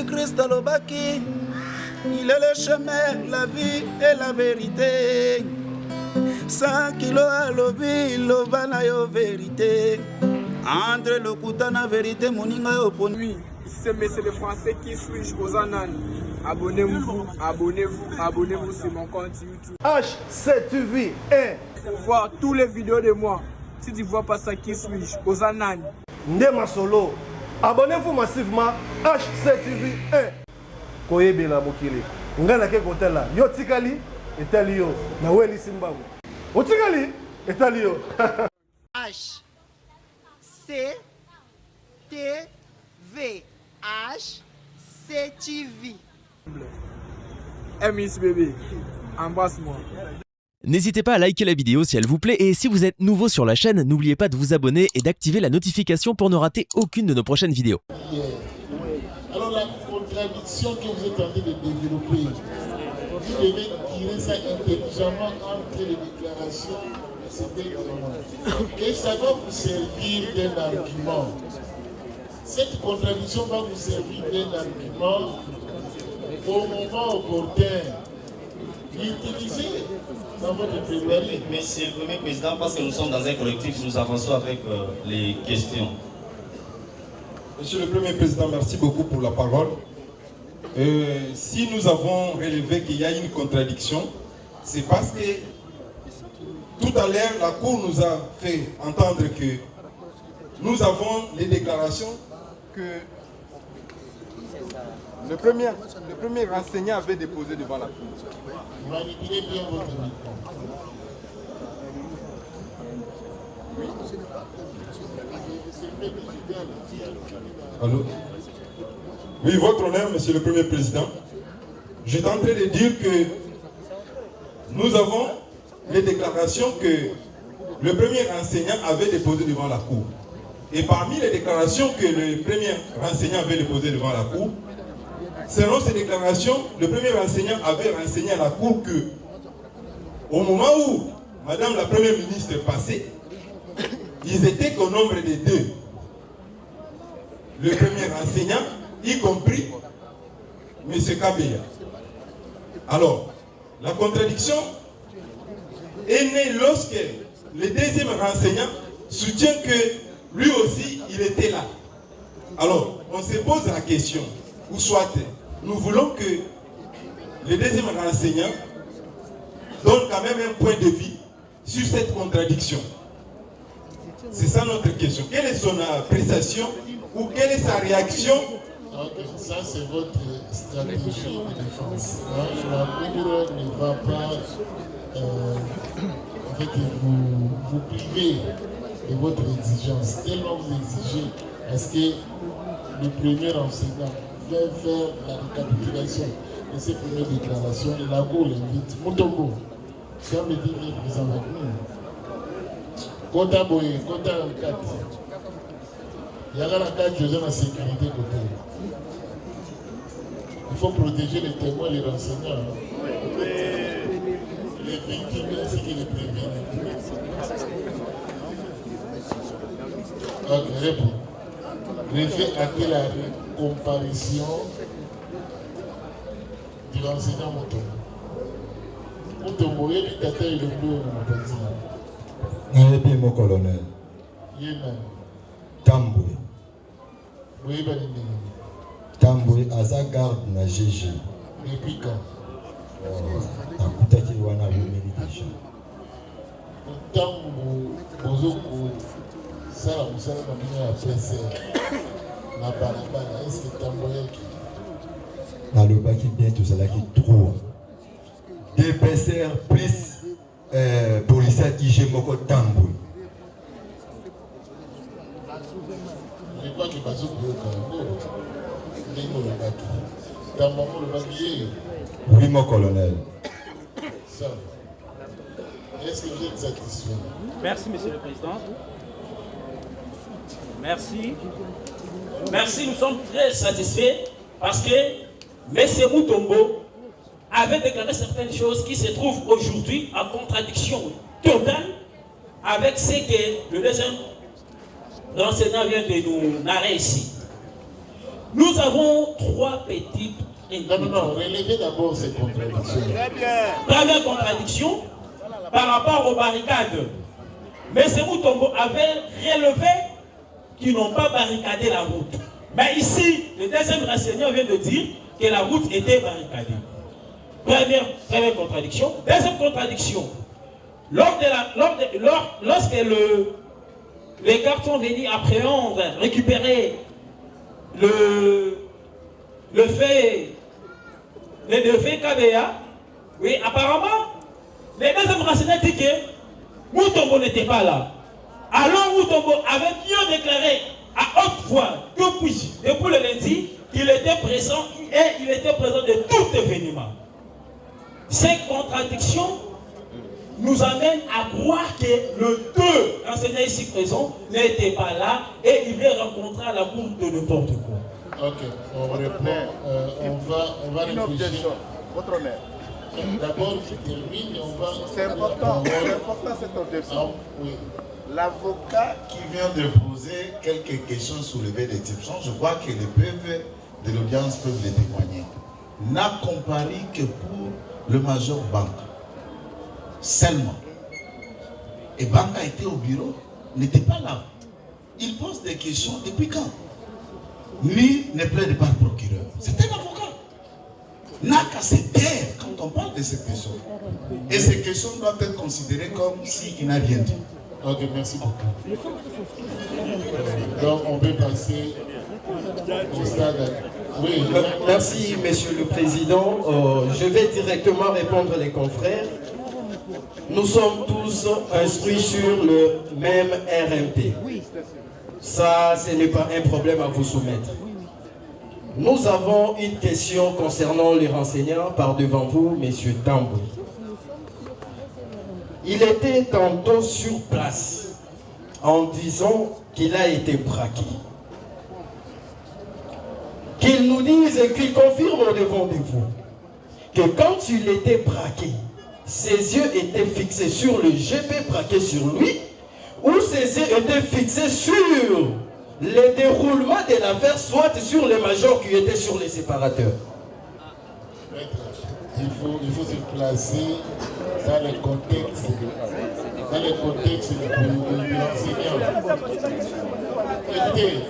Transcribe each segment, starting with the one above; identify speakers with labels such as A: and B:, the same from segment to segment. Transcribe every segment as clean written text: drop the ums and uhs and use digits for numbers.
A: Jésus-Christ alobaki, il est le chemin, la vie et la vérité. 100 kilos alobi, loba na yo vérité. Entre le kuta na vérité, moninga yo poni.
B: Oui, c'est monsieur le français qui suis Ozanan. Abonnez-vous, abonnez-vous, abonnez-vous sur mon compte YouTube.
C: HCTV 1.
B: Pour voir toutes les vidéos de moi. Si tu ne vois pas ça, qui suis Ozanan.
C: Ndema Solo. Abonnez-vous massivement. HCTV 1. Koyebe la mokili. Ngana ke kotela. Yo tikali etali yo. Na weli simbabu. Otikali etali yo.
D: H C T V H C TV.
B: Miss bébé, embrasse-moi.
E: N'hésitez pas à liker la vidéo si elle vous plaît et si vous êtes nouveau sur la chaîne, n'oubliez pas de vous abonner et d'activer la notification pour ne rater aucune de nos prochaines vidéos.
F: Alors la contradiction que vous êtes en train de développer, vous devez tirer ça intelligemment entre les déclarations de ces deux moments. Et ça va vous servir d'un argument. Cette contradiction va vous servir d'un argument au moment opportun. Utilisez dans votre plaidoirie.
G: Monsieur le Premier Président, parce que nous sommes dans un collectif, nous avançons avec les questions.
H: Monsieur le Premier Président, merci beaucoup pour la parole. Si nous avons relevé qu'il y a une contradiction, c'est parce que tout à l'heure, la Cour nous a fait entendre que nous avons les déclarations que le premier enseignant avait déposé devant la Cour.
F: Manipulez bien votre micro.
H: Allô? Oui, votre honneur, Monsieur le Premier Président. J'étais en train de dire que nous avons les déclarations que le premier enseignant avait déposées devant la Cour. Et parmi les déclarations que le premier enseignant avait déposées devant la Cour, selon ces déclarations, le premier enseignant avait renseigné à la Cour que, au moment où Madame la Première ministre passait, ils étaient qu'au nombre de deux. Le premier enseignant, y compris M. Kabeya. Alors, la contradiction est née lorsque le deuxième enseignant soutient que lui aussi, il était là. Alors, on se pose la question, ou soit nous voulons que le deuxième enseignant donne quand même un point de vue sur cette contradiction. C'est ça notre question. Quelle est son appréciation ou quelle est sa réaction?
F: Ça, c'est votre stratégie de défense. La Cour ne va pas en fait, vous priver de votre exigence. Tellement vous exigez, parce que le premier enseignant va faire la récapitulation de ses premières déclarations et la Cour l'invite. Moutombo, ça me dit qu'il est présent avec nous. Kota Boye, Kota 4. Il y a la 4 qui est en sécurité côté. Il faut protéger les témoins et les renseignants. Les victimes ainsi que les prévenus. Ok, réponds. Réfé à la comparution du renseignement Moutombo. Moutombo, il y a des tata et le bleu dans mon petit.
H: Et puis mon colonel.
F: Yémen.
H: Tamboué.
F: Oui, ben,
H: Tamboué, Aza garde na GG.
F: depuis quand?
H: Nakutaki wana lumeli déjà.
F: Ntango bozoko sala mosala na bino ya PCR na balabala, est-ce que ntango yaki?
H: Nalobaki bien tozalaki 3. DPCR plus policier IG moko Tamboué.
F: Je crois que bazokoyoka yango ndenge olobaki. Ntango yango olobaki ye.
H: Oui, mon colonel.
F: Ça. Est-ce que vous êtes satisfait?
I: Merci, Monsieur le Président. Merci.
G: Merci, nous sommes très satisfaits parce que M. Moutombo avait déclaré certaines choses qui se trouvent aujourd'hui en contradiction totale avec ce que le deuxième renseignement vient de nous narrer ici. Nous avons 3 petites inquiétudes.
F: Non, relevez d'abord ces contradictions.
G: Première contradiction, par rapport aux barricades. M. Moutombo avait relevé qu'ils n'ont pas barricadé la route. Mais ici, le deuxième renseignement vient de dire que la route était barricadée. Première contradiction. Deuxième contradiction. Lorsque les cartons venaient appréhender, récupérer le fait KBA, oui, apparemment, les deuxièmes renseignements disent que Moutombo n'était pas là. Alors Moutombo avait bien déclaré à haute voix depuis le lundi qu'il était présent et il était présent de tout événement. Ces contradictions nous amènent à croire que le 2 enseignants ici présents n'était pas là et il va rencontrer à la cour de n'importe quoi.
F: Ok, on répond. On va réfléchir.
J: Votre honneur.
F: D'abord, je termine et on va...
J: C'est important cette objection.
F: Oui.
K: L'avocat qui vient de poser quelques questions soulevées d'exception, je crois que les preuves de l'audience peuvent les témoigner, n'a comparé que pour le major Banka. Seulement. Et Banka était au bureau, n'était pas là. Il pose des questions depuis quand? Lui ne plaide pas le procureur. C'est un avocat. N'a qu'à se taire quand on parle de ces questions. Et ces questions doivent être considérées comme s'il n'a rien dit.
F: Ok, merci beaucoup. Donc on peut passer au stade. Oui.
L: Merci, Monsieur le Président. Je vais directement répondre les confrères. Nous sommes tous instruits sur le même RMT. Ça, ce n'est pas un problème à vous soumettre. Nous avons une question concernant les renseignants par devant vous, Monsieur Tambou. Il était tantôt sur place en disant qu'il a été braqué. Qu'il nous dise et qu'il confirme au devant de vous que quand il était braqué, ses yeux étaient fixés sur le GP braqué sur lui, ou ses yeux étaient fixés sur le déroulement de l'affaire, soit sur les majors qui étaient sur les séparateurs.
F: Il faut se placer dans le contexte de l'enseignant.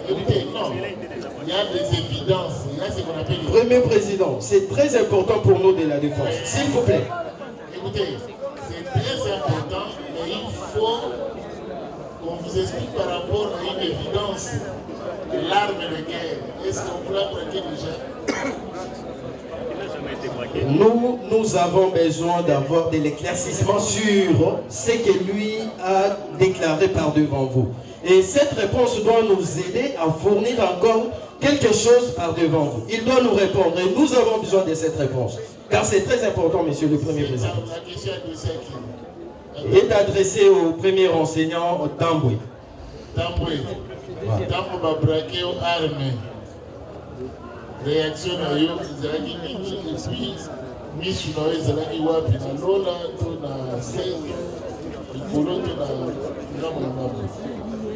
F: Écoutez, non. Il y a des évidences. Il y a ce qu'on appelle...
L: Premier Président, c'est très important pour nous de la défense. S'il vous plaît.
F: Écoutez, c'est très important, mais il faut qu'on vous explique par rapport à une évidence de l'arme de guerre. Est-ce qu'on peut la braquer déjà?
L: Nous avons besoin d'avoir de l'éclaircissement sur ce que lui a déclaré par devant vous. Et cette réponse doit nous aider à fournir encore quelque chose par devant vous. Il doit nous répondre et nous avons besoin de cette réponse. Car c'est très important, Monsieur le Premier Président.
F: La question
L: est adressée au premier enseignant Tamboué.
F: Tamboué. Tamboué va braquer aux armes. Réaction à eux, ils ont dit et puis Miss Noé, ils ont dit Wapi, na Lola, na Seigneur,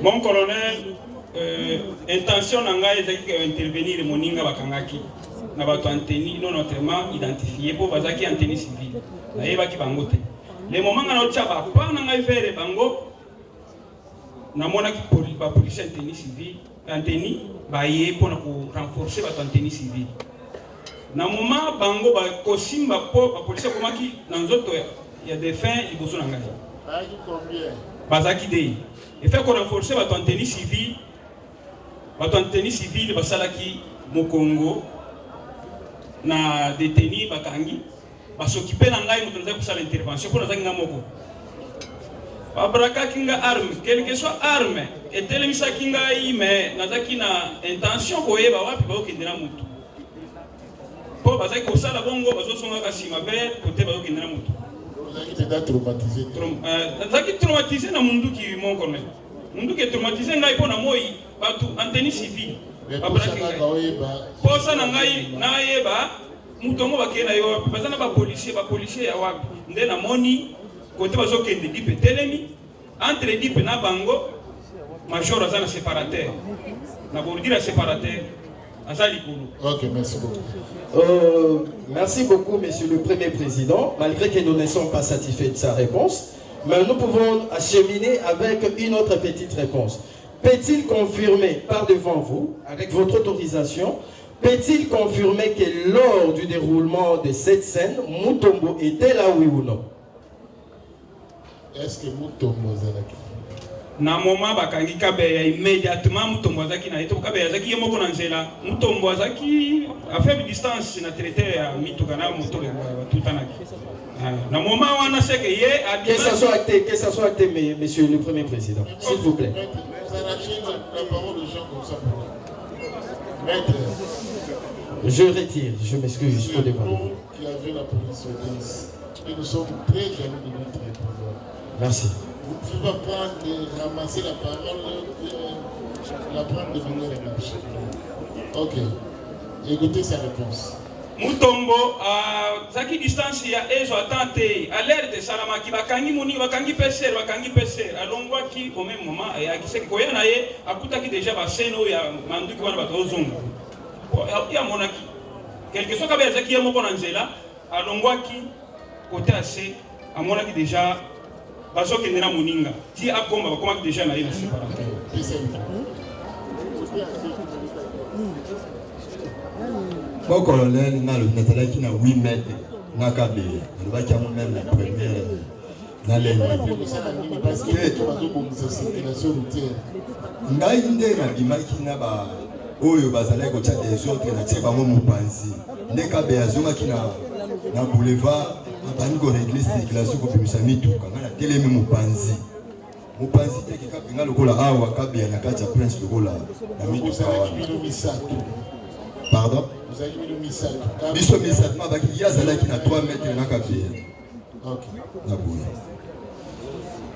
M: Mon colonel, intention nanga ezaki intervenir moninga bakangaki na bato anteni non notamment identifié pour bazaki anteni civile. Na yebaki bango te. Le moment nga na tcha ba pa nanga ifere bango na mona ki ba police anteni civile, anteni ba yé pour renforcer bato anteni civile. Na moment bango ba kosimba po ba police komaki na nzoto ya défunt liboso na ngai.
F: Bazaki combien?
M: Bazaki dei. Et fait qu'on renforcer votre antenne civile, basalaki Mokongo na détenu bakangi, s'occuper na ngai mutu nzaki kusala intervention pour nazaki ngamoko. Babraka kinga arme, quelle que soit arme, et telemisa kinga mais nazaki na intention koyeba wapi ba okendela mutu. Po bazaki kosala bongo bazosonga kasima be côté ba okendela mutu.
F: Traumatisé.
M: Traumatisé na mundu qui mon colonel. Mundu qui est traumatisé ngai pona moi batu antenne civile. Posa na ngai na yeba mutongo bakena yo bazana ba policier ya wapi. Nde na moni côté bazo kende dipe telemi entre dipe na bango major azana séparateur. Na bordira séparateur
F: Ok, merci beaucoup.
L: Merci beaucoup, Monsieur le Premier Président. Malgré que nous ne sommes pas satisfaits de sa réponse, mais nous pouvons acheminer avec une autre petite réponse. Peut-il confirmer par devant vous, avec votre autorisation, peut-il confirmer que lors du déroulement de cette scène, Mutombo était là, oui ou non?
F: Est-ce que Mutombo est là?
M: Na moment bakangi Kabeya immédiatement Mutombo azaki na yeto Kabeya azaki yemoko na nzela Mutombo azaki à faible distance na traité à mitokana moto tout anaki na moment wana c'est que ye a
L: que ça soit acté monsieur le Premier Président, s'il vous plaît.
F: Vous arrachez la parole aux gens comme ça. Maître,
L: je retire, je m'excuse au devant.
F: Qui avait la police au 10 et nous sommes très jaloux de notre pouvoir.
L: Merci.
F: Vous ne pouvez pas prendre, ramasser la parole, la prendre de manière marche. Ok. Écoutez sa réponse.
M: Mutombo zaki distance ya ezo atante alerte salamaki bakangi muni bakangi peser alongwa ki au même moment ya kiseki koya na ye akutaki déjà baseno ya manduki wana batozonga ya monaki quelque chose kabe zaki yemo kona nzela alongwa ki côté assez amonaki déjà bazoke ndena muninga ti akomba bakomaki déjà na ye na séparation.
N: Bon colonel, qui na 8 mètres, na Kabe, il va qu'il y a même la première dans les parce que Ngaïnde na bimaki na ba oyo bazala ko tcha des autres na tse bango mupanzi. Ne Kabe azuma ki na boulevard, abani ko régler circulation ko bimisa mituka na telemi mupanzi. Mupanzi te ki Kabe ngalo kola awa Kabe na kacha prince lokola na mituka. Pardon?
F: Vous avez mis le missile.
N: Biso missile, ma baki yazala qui na 3 mètres na Kabe.
F: Ok.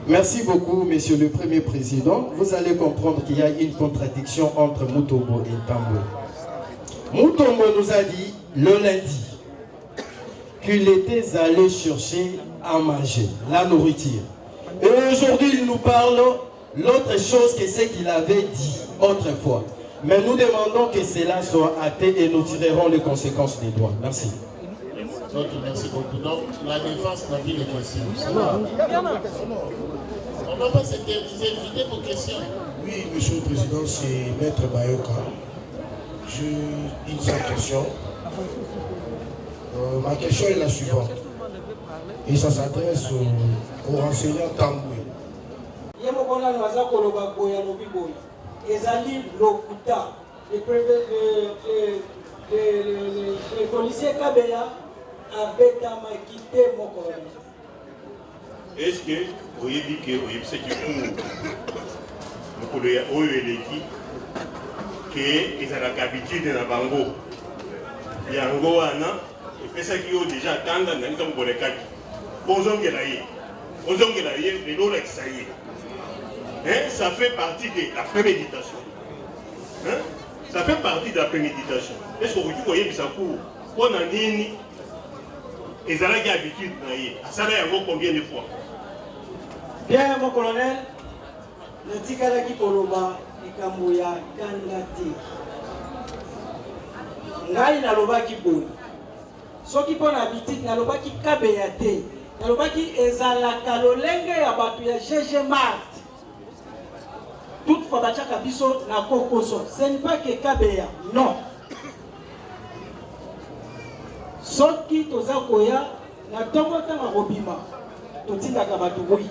L: Merci beaucoup, Monsieur le Premier Président. Vous allez comprendre qu'il y a une contradiction entre Mutombo et Tambo. Mutombo nous a dit le lundi qu'il était allé chercher à manger, la nourriture. Et aujourd'hui, il nous parle l'autre chose que ce qu'il avait dit autrefois. Mais nous demandons que cela soit acté et nous tirerons les conséquences des droits. Merci.
F: Ok, merci beaucoup. Donc, la défense n'a plus de questions. On ne va pas s'éviter vos questions.
O: Oui, Monsieur le Président, c'est Maître Bayoka. Une seule question. Ma question est la suivante. Et ça s'adresse au renseignant Tamboué.
P: Ezali lokuta le policier Kabeya abeta makite mon colonel.
Q: Est-ce que vous avez dit que vous avez dit que ils ont l'habitude de la bango yango wana et fait ça qui ont déjà attendu dans le temps de kaki ozongela ye le lolo ça y est. Hein? Ça fait partie de la préméditation. Hein? Ça fait partie de la préméditation. Est-ce que vous voyez que ça court? On a dit ils ont l'habitude à ça combien de fois?
P: Bien, mon colonel, le tigala qui koloba ikambuya kandati. Ngai na loba ki boy. Soki pona habitude na loba ki Kabeya te. Na loba ki ezala kalolenge ya batu ya GG Mart. Toutefois, Bachaka Biso na Kokoso. Ce n'est pas que Kabeya, non. Soki toza koya na tongo tanga robima. Totinda kabatu oui.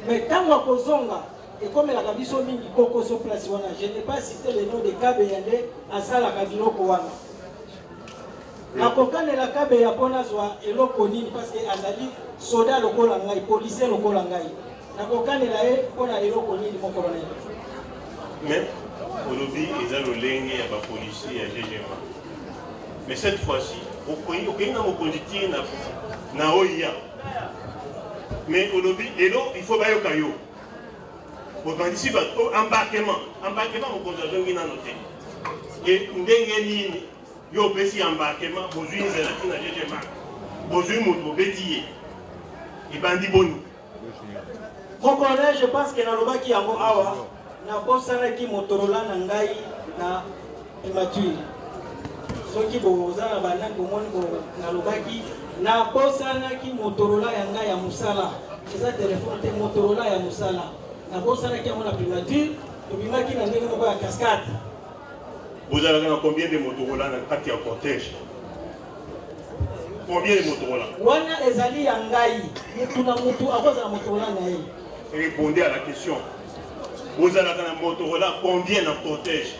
P: Mais quand on kozonga et comme la Kabiso mingi Kokoso place wana, je n'ai pas cité le nom de Kabeya à Sala Kabiloko wana. Na kokane la Kabeya pona zwa eloko nini parce que azali soda lokola ngai, policier lokola ngai.
Q: Mais aujourd'hui, ils ont le lingue à la police et à GGMA. Mais cette fois-ci, aucun positif na OIA. Mais aujourd'hui, il faut bailler au caillou. Pour participer à embarquement, mon contingent qui n'a noté. Et ndengeni yo pesi embarquement, besoin de la GGMA, besoin de bétier. Et bandi bonu.
P: Mon colonel, je pense que na loba ki yango awa na bosana ki Motorola na ngai na primature. Ceux qui ont la banane, na bosana ki Motorola yanga ya musala. Eza téléphone te Motorola ya musala. Na bosana ki amona primature, tobima ki na ndenge moko ya cascade.
Q: Vous avez combien de Motorola dans le cortège? Combien de Motorola?
P: Wana ezali yangai. Tuna mutu akoza na Motorola na ye.
Q: Répondez à la question. Vous avez un Motorola combien dans le cortège?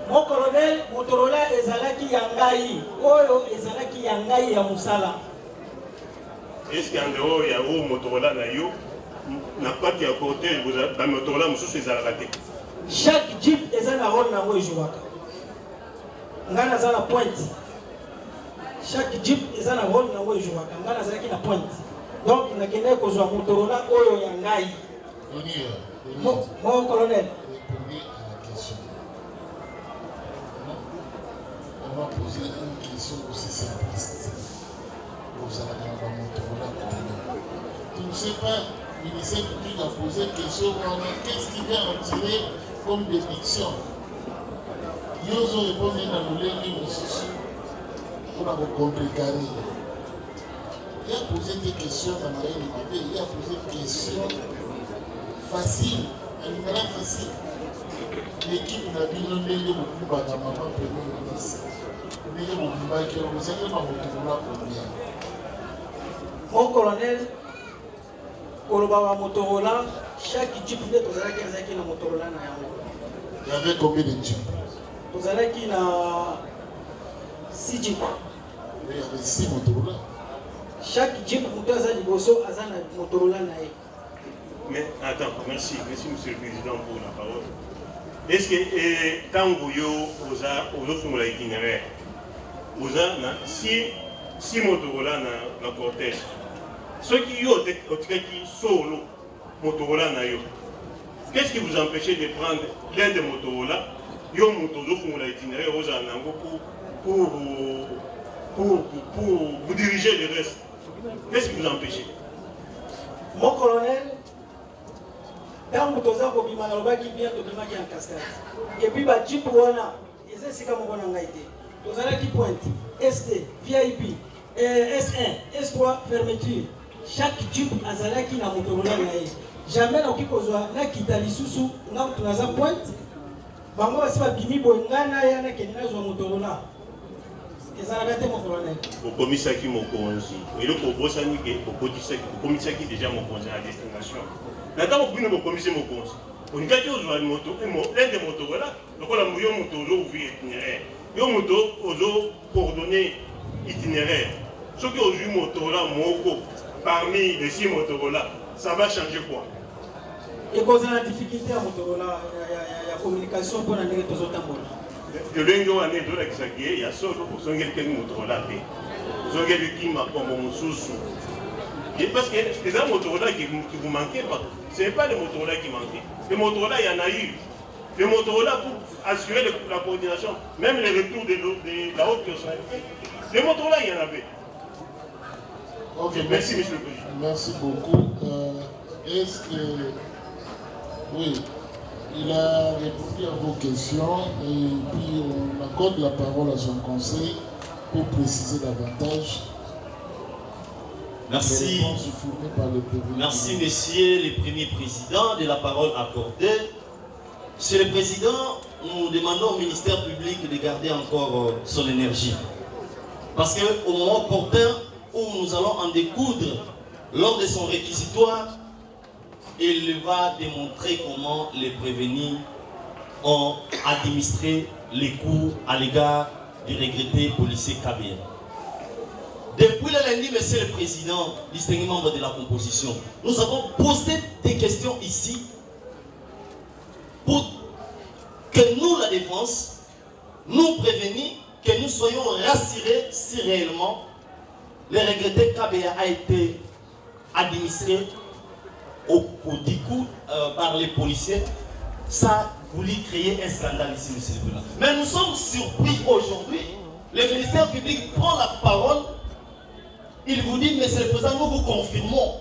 P: Mon colonel, Motorola ezalaki yangai. Oyo ezalaki yangai ya musala.
Q: Est-ce qu'en dehors il y a un Motorola na yo? Na pas qu'il y a cortège, vous avez un Motorola mususu ezalaki.
P: Chaque jeep ezali na rôle nango ejouaka. Ngana za la pointe. Chaque jeep ezali na rôle nango ejouaka. Ngana zalaki na pointe. Donc nakende kozwa Motorola oyo yangai. Mon colonel.
F: On va poser une question aussi simpliste. Vous allez avoir un Motorola combien? Tu ne sais pas, le ministère public a posé une question, qu'est-ce qui vient en tirer comme déduction? Yozo répondre dans le lien pour la compliquer. Il a posé des questions dans la LMB, il a posé des questions faciles, un numéro facile. L'équipe n'a pas donné beaucoup de maman premier ministre.
P: Mon colonel, Kolobawa Motorola, chaque jeep de Tozalaki na Motorola na yango.
F: Il y avait combien de jeeps?
P: Tozalaki na 6 jeeps.
F: Il y avait 6 Motorola.
P: Chaque jeep Motorola liboso azana Motorola na ye.
Q: Mais attends, merci Monsieur le Président pour la parole. Est-ce que quand vous avez fait l'itinéraire, vous avez si Motorola dans le cortège, ceux qui ont solo Motorola, qu'est-ce qui vous empêchez de prendre l'un des Motorola, yo Motorola pour l'itinéraire pour vous diriger le reste? Qu'est-ce qui vous empêche?
P: Mon colonel, quand vous avez dit que bien en cascade, et puis bah jeep wana, et c'est comme on a été. Vous avez qui pointe, ST, VIP, S1, S3, fermeture. Chaque jeep azalaki na Motorola nae. Jamais na kikozoa na kitali susu na tunaza pointe. Bango basi ba bimi boengana ya na kenina zo Motorola. Ezalaka mon colonel.
Q: Au commissaire mokonzi. Et le proposani que au commissaire qui déjà mokonzi à destination. Nataka kubino au commissaire mokonzi. On dit que aux moto l'un des Motorola, donc on a mouillé Motorola ouvrir itinéraire. Yo moto ozo coordonner itinéraire. Ce qui aujourd'hui Motorola moko parmi les 6 Motorola, ça va changer quoi?
P: Et cause la difficulté à Motorola, il y a communication pour la négociation aux autres.
Q: De l'engo année de l'exagé, il y a seulement pour son quelqu'un Motorola. Vous avez qui m'a comme mon sous. Parce que les Motorola qui vous manquez pas, ce n'est pas les Motorola qui manquaient. Les Motorola, il y en a eu. Les Motorola pour assurer la coordination, même les retours de la haute personnalité. Les Motorola, il y en avait.
F: Ok,
Q: merci Monsieur le Président.
F: Merci beaucoup. Est-ce que... Oui, il a répondu à vos questions et puis on accorde la parole à son conseil pour préciser davantage.
R: Merci. Merci, Messieurs les premiers présidents, de la parole accordée. Monsieur le Président, nous demandons au ministère public de garder encore son énergie. Parce qu'au moment opportun où nous allons en découdre lors de son réquisitoire, il va démontrer comment les prévenus ont administré les coups à l'égard du regretté policier Kabila. Depuis le lundi, Monsieur le Président, distingué membre de la composition, nous avons posé des questions ici pour que nous, la défense, nous prévenir, que nous soyons rassurés si réellement le regretté Kabila a été administré au coup par les policiers. Ça a voulu créer un scandale ici, Monsieur le Président. Mais nous sommes surpris aujourd'hui. Le ministère public prend la parole. Il vous dit, Monsieur le Président, nous vous confirmons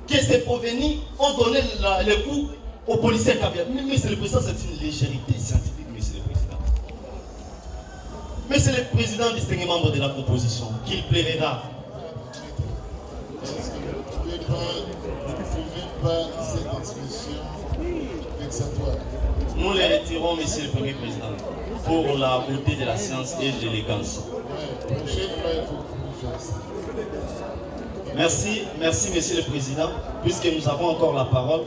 R: que ces prévenus ont donné le coup aux policiers Kabila. Mais Monsieur le Président, c'est une légèreté scientifique, Monsieur le Président. Monsieur le Président, distingué membre de la proposition, qu'il plaira.
F: Pas cette expression vexatoire.
R: Nous les retirons, Monsieur le Premier Président, pour la beauté de la science et de l'élégance. Merci, Monsieur le Président, puisque nous avons encore la parole.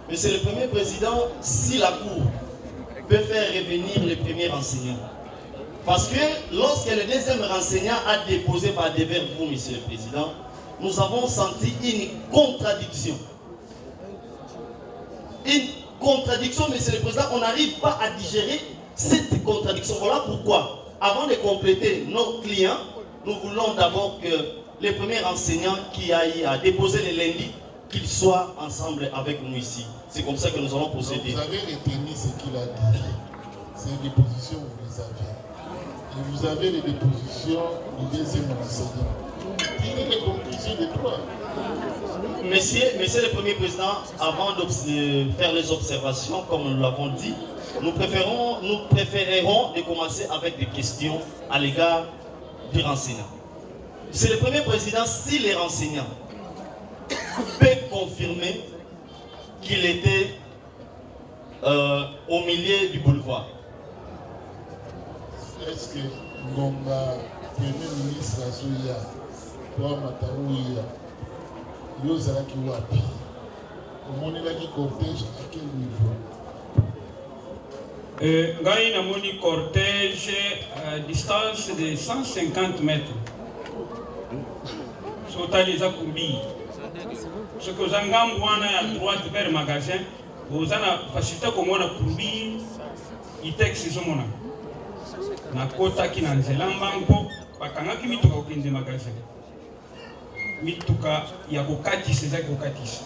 R: Monsieur le Premier Président, si la Cour peut faire revenir le premier enseignant, parce que lorsque le deuxième enseignant a déposé par devers vous, Monsieur le Président, nous avons senti une contradiction. Une contradiction, Monsieur le Président, on n'arrive pas à digérer cette contradiction. Voilà pourquoi, avant de compléter nos clients, nous voulons d'abord que les premiers enseignants qui aillent à déposer le lundi, qu'ils soient ensemble avec nous ici. C'est comme ça que nous allons procéder.
F: Vous avez retenu ce qu'il a dit. Ces dépositions, vous les avez. Et vous avez les dépositions du deuxième enseignant. Tirez les conclusions des trois.
R: Monsieur le Premier Président, avant de faire les observations, comme nous l'avons dit, nous préférerons de commencer avec des questions à l'égard du renseignant. Monsieur le Premier Président, si les renseignants peuvent confirmer qu'il était au milieu du boulevard.
F: Est-ce que Ngonga, Premier ministre Azoya, toi Mataouya, Yozalaki Wapi, Omonelaki cortège à quel niveau?
M: Ngai namoni cortège à distance de 150 mètres. Sotali eza kumbi. Ce que vous avez à droite vers le magasin, vous avez facilité comme on a kumbi, il texte somona. Na kota ki na nzela mbango, bakanga ki mituka okende magasin. Mituka ya kokatisa ezaki kokatisa.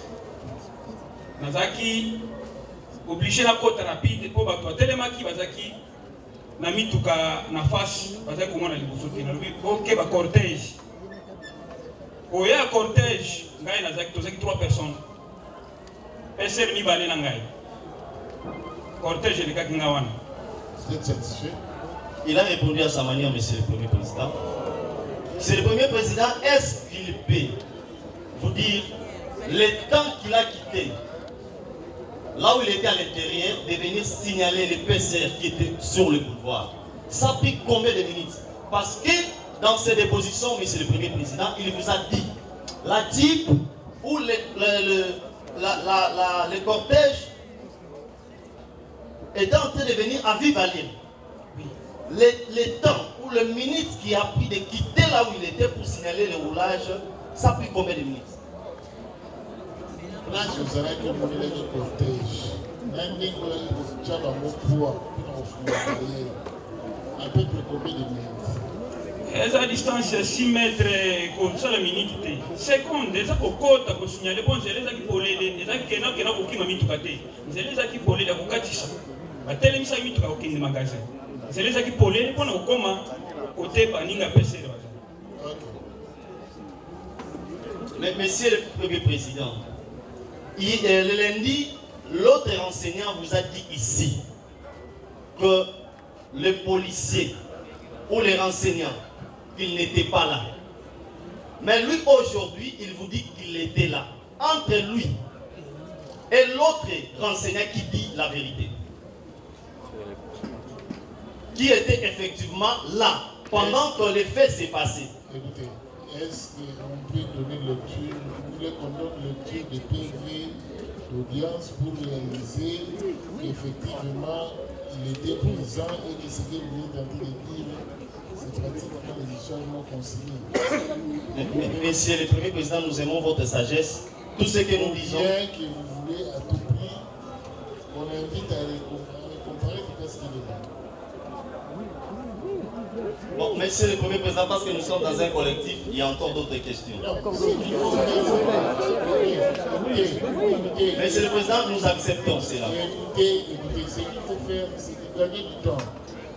M: Nazaki obligé na kota rapide po bato atelemaki bazaki na mituka na face bazaki komona liboso te na lobi ok ba cortège. Oya cortège ngai nazaki tozaki 3 personnes. Peser mi balé na ngai. Cortège de kakingawana.
F: Vous êtes satisfait?
R: Il a répondu à sa manière, Monsieur le Premier Président. Monsieur le Premier Président, est-ce qu'il peut vous dire le temps qu'il a quitté, là où il était à l'intérieur, de venir signaler les PCR qui étaient sur le boulevard? Ça a pris combien de minutes? Parce que dans ses dépositions, Monsieur le Premier Président, il vous a dit la type où le cortège était en train de venir à vive allure. Le temps ou le minute qui a pris de quitter là où il était pour signaler le roulage, ça a pris combien de minutes?
F: Là, je vous arrête que vous voulez le cortège. Même si vous avez un mot poids, à peu près combien de minutes?
M: À distance de 6 mètres, comme ça la minute. Seconde, déjà au côté, pour signaler, bon, j'ai les acquis pour les qui n'ont aucun mitukaté. J'ai les acquis pour les Kakatissa. À tel émission, mituka aucun magasin. C'est les acquis pour les points au coma, côté Baninga PC.
R: Mais Monsieur le Premier Président, le lundi, l'autre enseignant vous a dit ici que le policier ou les renseignants, il n'était pas là. Mais lui, aujourd'hui, il vous dit qu'il était là. Entre lui et l'autre renseignant qui dit la vérité, qui était effectivement là pendant que les faits s'est passé.
F: Écoutez, est-ce qu'on peut donner lecture, vous voulez qu'on donne lecture des PV d'audience pour réaliser qu'effectivement il était présent et que ce qu'il venait en train de dire, c'est pratiquement les histoires non conciliées.
R: Monsieur le Premier Président, nous aimons votre sagesse. Tout ce que nous disons.
F: Bien que vous voulez à tout prix, on invite à comparer tout ce qu'il est là.
R: Bon, Monsieur le Premier Président, parce que nous sommes dans un collectif, il y a encore d'autres questions. Monsieur le Président, nous acceptons cela.
F: Écoutez, ce qu'il faut faire, c'est de gagner du temps.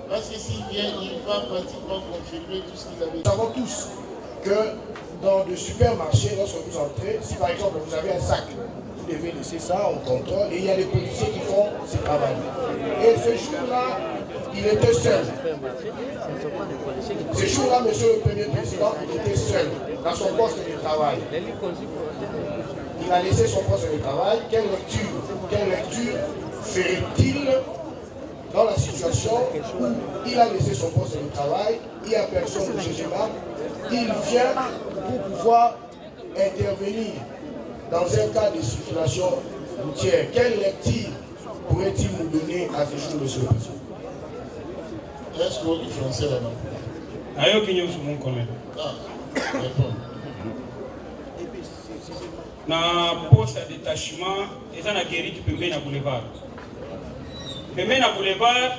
F: Parce que s'il vient, il va pratiquement confirmer tout ce qu'il avait dit.
O: Nous savons tous que dans de supermarchés, lorsque vous entrez, si par exemple vous avez un sac, vous devait laisser ça en contrôle et il y a les policiers qui font ce travail. Et ce jour-là, il était seul. Ce jour-là, monsieur le Premier Président, il était seul dans son poste de travail. Il a laissé son poste de travail. Quelle lecture ferait-il dans la situation où il a laissé son poste de travail, il n'y a personne au GGMA, il vient pour pouvoir intervenir dans un cas de circulation routière. Quelle lecture pourrait-il nous donner à ce jour, monsieur le Président?
F: Est-ce qu'on est français là-bas?
M: Ayo kinyo sur mon collègue. Na poste de détachement, ils ont acquéri du pembé na boulevard. Pembé na boulevard,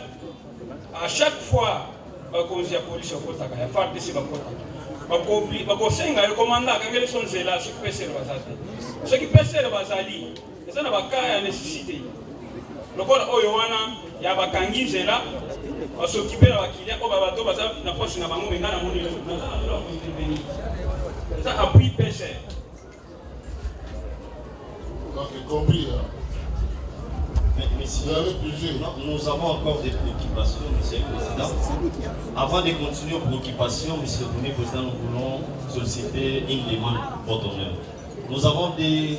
M: à chaque fois, quand la police au côté, il y a FARDC qui va côté. Bakosenga le commandant quand ils sont là, ce qui peut ser basali. Ce qui peut ser basali, ils ont un cas de nécessité. Le col Oyoana, il y a bakangi zela. On s'occupe de la clientèle, on va tout passer na force na bango ngana moni intervenir. Ça appuie PC.
F: Donc compris.
R: Mais si nous avons encore des préoccupations, Monsieur le Président. Avant de continuer aux préoccupations, Monsieur le Premier Président, nous voulons solliciter une demande votre honneur. Nous avons des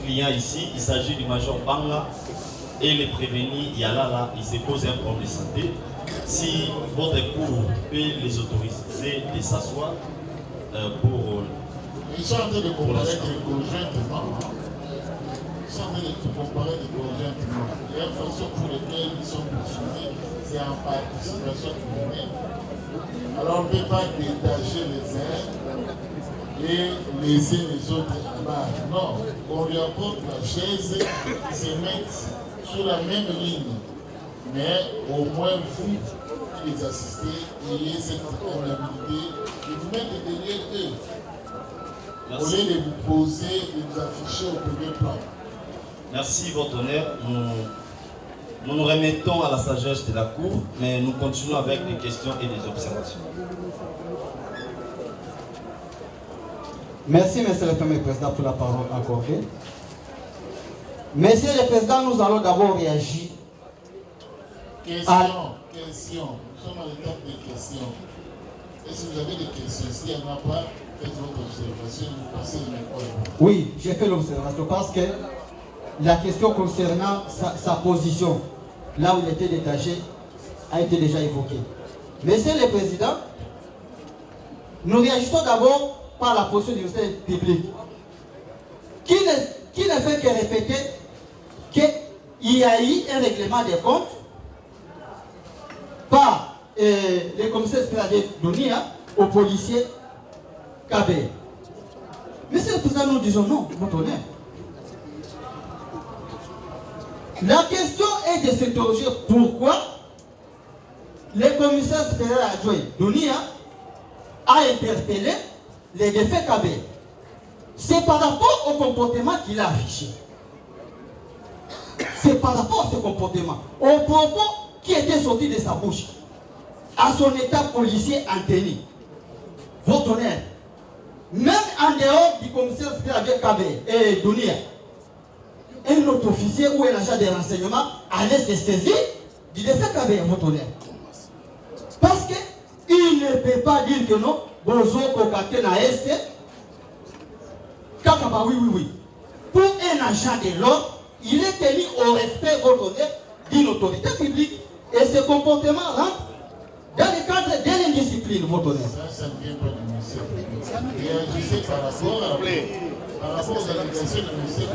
R: clients ici, il s'agit du Major Banga et les prévenus Yalala, ils se posent un problème de santé. Si votre cour peut les autoriser de s'asseoir pour...
F: Ils sont en train de comparer conjointement. Ils sont en train de comparer conjointement. Les infractions pour lesquelles ils sont poursuivis, c'est en participation criminelle. Alors on ne peut pas détacher les uns et laisser les autres à bas. Non, on lui apporte la chaise, ils se mettent sur la même ligne. Mais au moins vous, qui les assistez, ayez cette honorabilité et vous mettez derrière eux. Merci. Au lieu de vous poser et vous afficher au premier plan.
R: Merci, votre honneur. Nous nous remettons à la sagesse de la Cour, mais nous continuons avec des questions et des observations.
S: Merci, Monsieur le Premier Président, pour la parole accordée. Monsieur le Président, nous allons d'abord réagir.
F: Question. Nous sommes à l'étape des questions. Est-ce que vous avez des questions? S'il n'y en a pas, faites votre observation, vous passez le micro.
S: Oui, j'ai fait l'observation parce que la question concernant sa position, là où il était détaché, a été déjà évoquée. Monsieur le Président, nous réagissons d'abord par la position du ministère public, qui ne fait que répéter qu'il y a eu un règlement des comptes par les commissaires spécialisés Dunia aux policiers KB. Monsieur le Président, nous disons non, votre honneur. La question est de s'interroger pourquoi le commissaire spécial adjoint Dunia a interpellé les défaits KB. C'est par rapport au comportement qu'il a affiché. C'est par rapport à ce comportement, au propos qui était sorti de sa bouche, à son état policier en tenue. Votre honneur, même en dehors du commissaire spécial KB et Dunia, un autre officier ou un agent de renseignement allait se saisir du défait KB, votre honneur. Parce qu'il ne peut pas dire que non, bonjour, cocaté na est, kakaba, oui. Pour un agent de l'ordre, il est tenu au respect, votre honneur, d'une autorité publique. Et ce comportement rentre dans le cadre de l'indiscipline, votre honneur.
F: Ça ne vient pas du ministère. Réagissez par rapport à la délégation du ministère.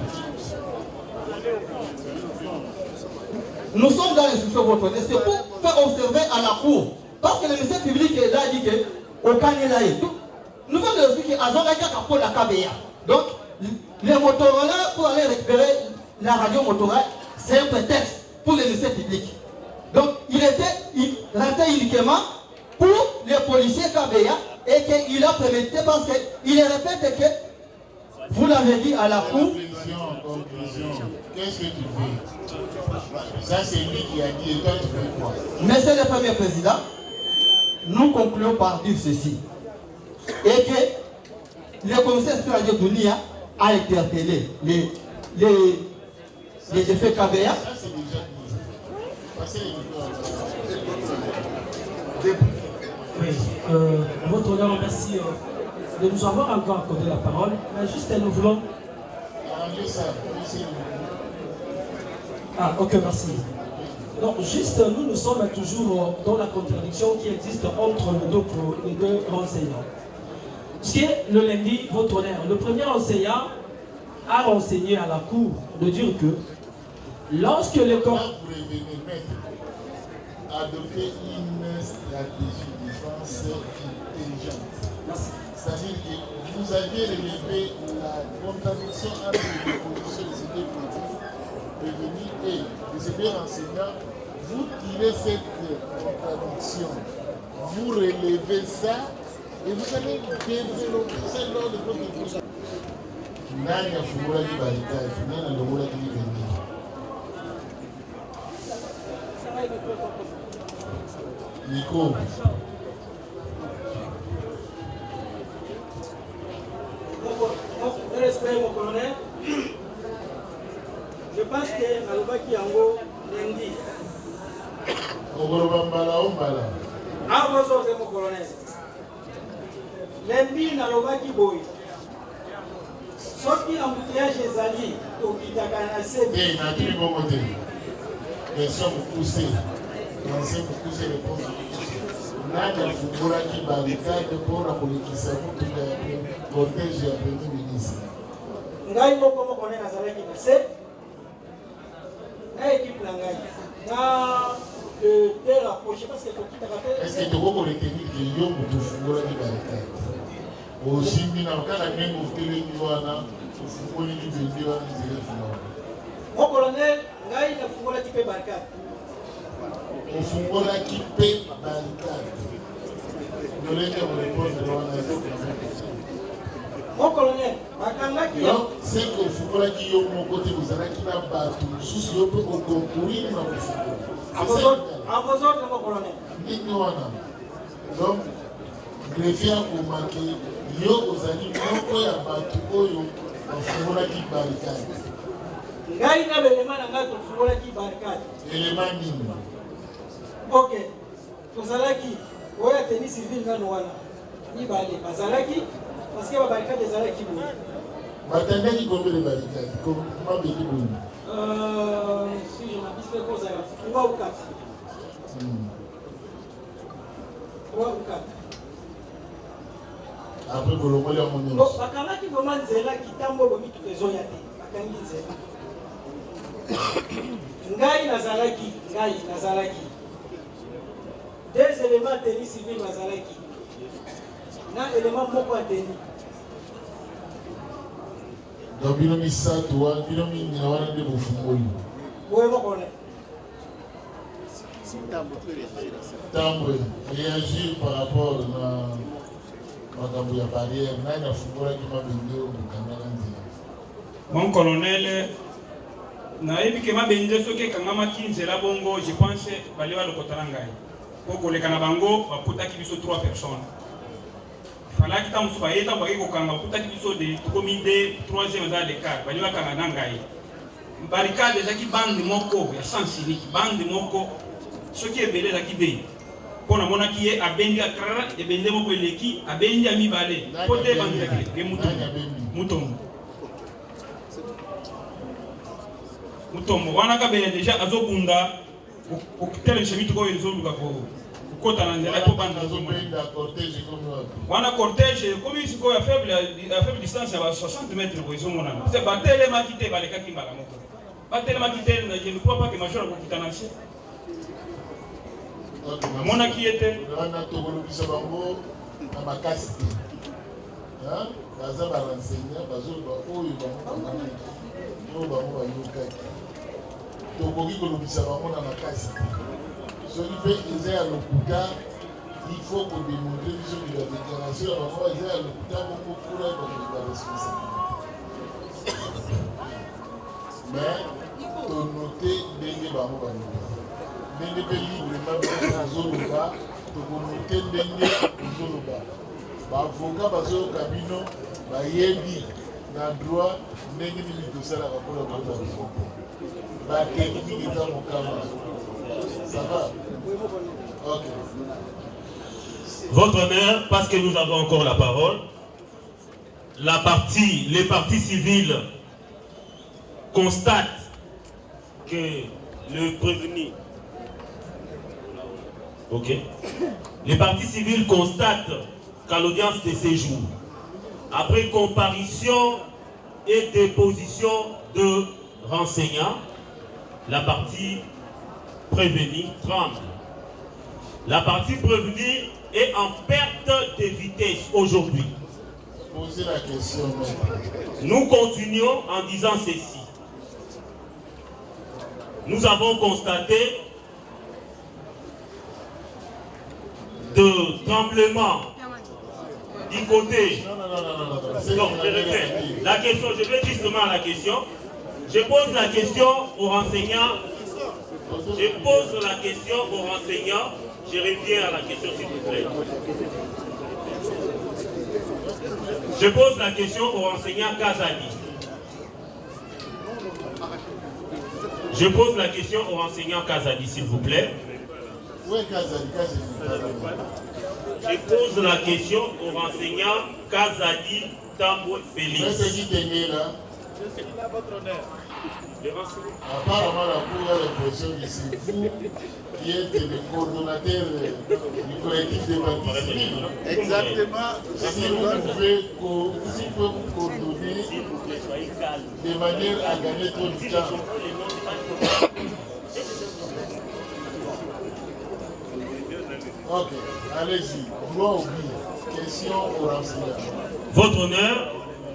S: Nous sommes dans l'instruction, votre honneur. C'est pour faire observer à la cour. Parce que le ministère public est là, dit que au Canada, nous avons le dire qu'à Zonga pour la KBA. Donc, les Motorola, pour aller récupérer la radio Motorola, c'est un prétexte pour le ministère public. Donc, il rentrait uniquement pour les policiers KBA et qu'il a prémédité parce qu'il répète que vous l'avez dit à la cour.
F: Conclusion. Qu'est-ce que tu fais? Ça, c'est lui qui a dit, et toi, tu fais quoi?
S: Monsieur le Premier Président, nous concluons par dire ceci. Et que le commissaire spécial Dunia a interpellé les effets KBA.
P: Oui, votre honneur, merci de nous avoir encore accordé la parole. Mais juste nous voulons... Ah, ok, merci. Donc, juste, nous sommes toujours dans la contradiction qui existe entre les deux enseignants. Ce qui est le lundi, votre honneur, le premier enseignant a renseigné à la cour de dire que lorsque le corps...
K: Adopter une stratégie de défense intelligente. C'est-à-dire que vous aviez relevé la contradiction entre les positions de ces deux politiques prévenus et de ces deux enseignants. Vous tirez cette contradiction, vous relevez ça et vous allez développer ça lors de votre discussion. Nani afungula kibarikazi, nani analomola kilivenir. Nico.
P: Respect mon colonel. Je pense que Alobaki Yango lundi. Ah, bonjour mon colonel. Lundi Nalobaki Boy. Soki embouteillage ezali okitaka na sebi.
K: Eh, na tuli bongo te. Question vous poussez. Pensez pour pousser les réponses. Nani afungulaki barricade mpona kolekisa motuka ya cortège ya premier ministre.
P: Ngai moko moko ne nazalaki na se na équipe na ngai na te rapproché parce que tokitaka te.
K: Est-ce que toko koretenir ke yo moto ofungolaki barricade osimbi na kaka ndenge otelemi wana ofungoli libende wana nzela efungwama.
P: Mon colonel ngai nafungolaki mpe barricade.
K: Ofungolaki mpe barricade. Nolenge korepondre wana
P: mon colonel bakangaki yo.
K: C'est que ofungolaki yo moko te ozalaki na bato mosusu yo mpe okoncourir na kofungola.
P: A vos ordres mon colonel.
K: Ndenge wana donc greffier akomaki yo ozali moko ya bato oyo bafungolaki barricade.
P: Ngai na belema na ngai tofungolaki barricade.
K: Elema nini?
P: Ok, tozalaki oya tenue civile ngano wana mibale bazalaki parce que babarricade ezalaki boye.
K: Batandaki combien de barricades? Comment beki boye?
P: Si je m'abuse pas kozala 3 ou 4. 3 ou 4.
K: Après kolongoli ya monyo.
P: Bon, bakangaki vraiment nzela kitambo lomi tukezoya te. Bakangi nzela. Ngai nazalaki. Deux éléments de tenue civile bazalaki. Na élément moko ya tenue.
K: Donc bino misato wana bino mingi wana nde bofungoli.
P: Oui, mon collègue.
K: Tambo réagir par rapport na makambo ya barrière nani afungolaki mabende oyo bokangaka nzela.
M: Mon colonel, nayebi ke mabende soki ekangamaki nzela bongo je pense bali balokotala ngai po koleka na bango baputaki biso 3 personnes. Falaki ta mosusu baye ntango baki kokanga baputaki biso de tokomi nde 3e eza l'écart bali bakanga na ngai. Barricade ezalaki bande moko ya sens unique, bande moko soki ebele ezalaki de mpo namonaki ye abendi akrara ebende moko eleki abendi ya mibale po te bandaki ye mutombo wana kabela deja azobunda kotelemisa mituka oyo ezoluka kokota na nzela po banda wana cortège ekomi sikoyo ya faible distance ya ba 60 mètres boye ezomonana se batelemaki te balekaki mbala moko batelemaki te je ne crois pas que major akokita na nse namonaki ye te
K: wana tokolobisa bango na makasi te baza barenseignant bazoloba oyo bango bayokaki tokoki kolobisa bango na makasi te soki mpe eza ya lokuta il faut kodémontre biso ke la déclaration ya bango eza ya lokuta bongo kuna bakoki baresponsabilité mais tonote ndenge bango baloba ndenge mpe librement bazoloba tokonote ndenge bazoloba baavoka bazoyoka bino bayebi
F: na droit ndenge nini tosalaka mpona kota biso batekniki eza mokama. Ça va? Ok.
Q: Votre honneur, parce que nous avons encore la parole, les partis civils constatent que le prévenu... Ok. Les partis civils constatent qu'à l'audience de séjour, après comparution et déposition de renseignants, la partie prévenue tremble. La partie prévenue est en perte de vitesse aujourd'hui.
F: Posez la question.
Q: Nous continuons en disant ceci. Nous avons constaté de tremblements du côté. Non, la question, je vais justement à la question. Je pose la question aux renseignants. Je pose la question aux renseignants. Je reviens à la question, s'il vous plaît. Je pose la question au renseignant Kazadi. Je pose la question au renseignant Kazadi, s'il vous plaît.
F: Où est Kazadi?
Q: Je pose la question au renseignant Kazadi Tambo Félix.
F: Apparemment, la Cour a l'impression que c'est vous qui êtes le coordonnateur du collectif des partis civils.
A: Exactement.
F: Si vous pouvez vous coordonner de manière à gagner trop de temps. Ok, allez-y. Moi, oublie. Question au renseignement.
Q: Votre honneur,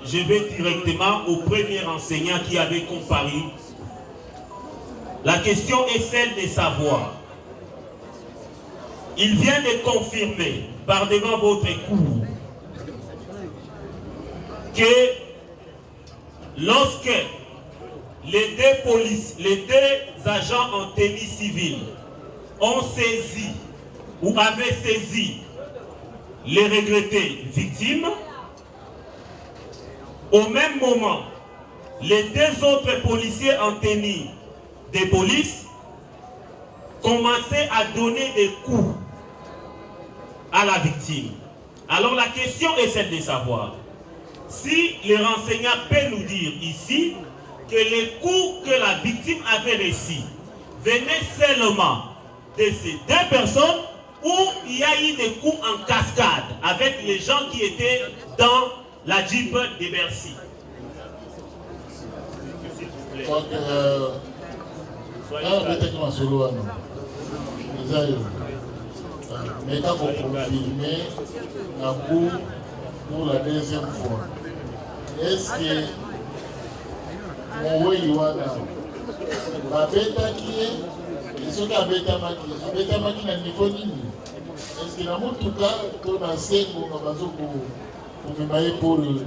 Q: je vais directement au premier enseignant qui avait comparu. La question est celle de savoir. Il vient de confirmer par devant votre cour que lorsque les deux agents en tenue civile ont saisi ou avaient saisi les regrettées victimes, au même moment, les deux autres policiers en tenue de police commençaient à donner des coups à la victime. Alors la question est celle de savoir si le renseignant peut nous dire ici que les coups que la victime avait reçus venaient seulement de ces deux personnes ou il y a eu des coups en cascade avec les gens qui étaient dans la Jeep de Bercy.
F: Donc, mais quand on confirme la Cour pour la deuxième fois, est-ce que mon Weyuana Babeta qui est, ce qu'Abeta Maki n'a ni connu, est-ce que dans mon tout cas, on a assez pour me mailler pour l'eau.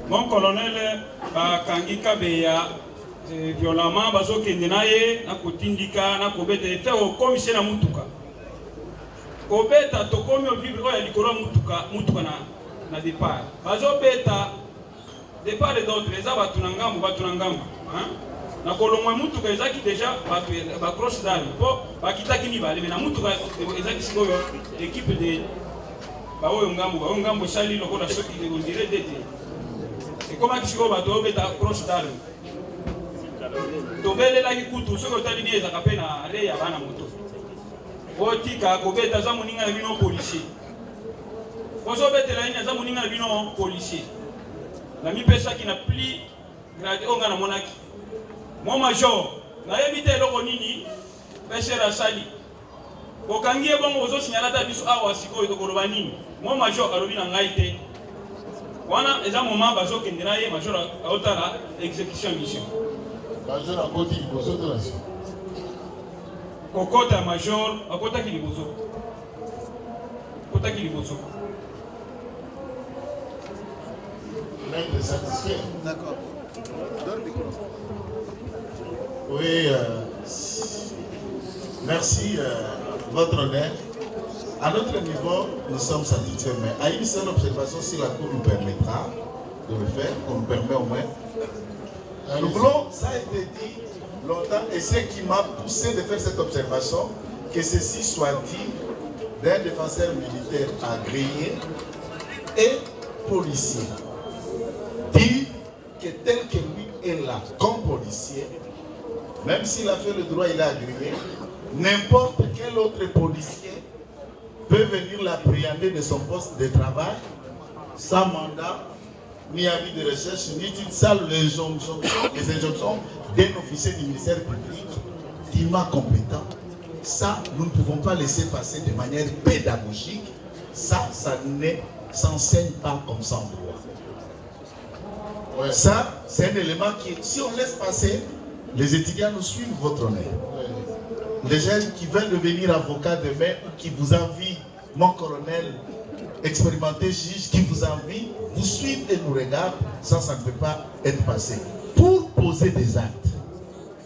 M: Mon colonel Bakangi Kabeya violemment bazokende na ye na kotindika na kobeta te o commissaire na mutuka kobeta to komi o vivre o ya likolo mutuka na départ bazobeta départ de d'autres les abatu na ngambo hein na kolongwa mutuka ezaki déjà ba cross d'armes po bakitaki ni bale na mutuka ezaki sikoyo équipe de ba oyo ngambo sali lokola soki on dirait dete et comment kisiko ba to beta cross d'armes to belela ki kutu soko tali ni ezaka pe na re ya bana moto otika kobeta za moninga na bino policier ozo betela ina za moninga na bino policier na mi pesa ki na pli grade onga na monaki mon major na yebite eloko nini peshera sali okangie bongo ozo signala ta biso awa sikoyo to koloba nini mon major alobi na ngai te wana eza moment bazokendela ye major aotala exécution mission
F: major akoti liboso de la sion
M: kokota major akotaki liboso
F: maître satisfait.
A: D'accord. Donne le micro.
F: Oui,
K: Merci, votre honneur. À notre niveau, nous sommes satisfaits, mais à une seule observation, si la Cour nous permettra de le faire, qu'on nous permet au moins. Nous voulons, ça a été dit longtemps, et ce qui m'a poussé de faire cette observation, que ceci soit dit d'un défenseur militaire agréé et policier. Dit que tel que lui est là, comme policier, même s'il a fait le droit, il a agréé, n'importe quel autre policier peut venir l'appréhender de son poste de travail sans mandat, ni avis de recherche, ni titre, ça les injonctions d'un officier du ministère public dûment compétent. Ça, nous ne pouvons pas laisser passer de manière pédagogique. Ça ne s'enseigne pas comme ça en droit. Ouais. Ça, c'est un élément qui, si on laisse passer, les étudiants nous suivent votre honneur. Les jeunes qui veulent devenir avocats demain ou qui vous envient, mon colonel, expérimenté juge, qui vous envie, vous suivent et nous regardent, ça ne peut pas être passé. Pour poser des actes.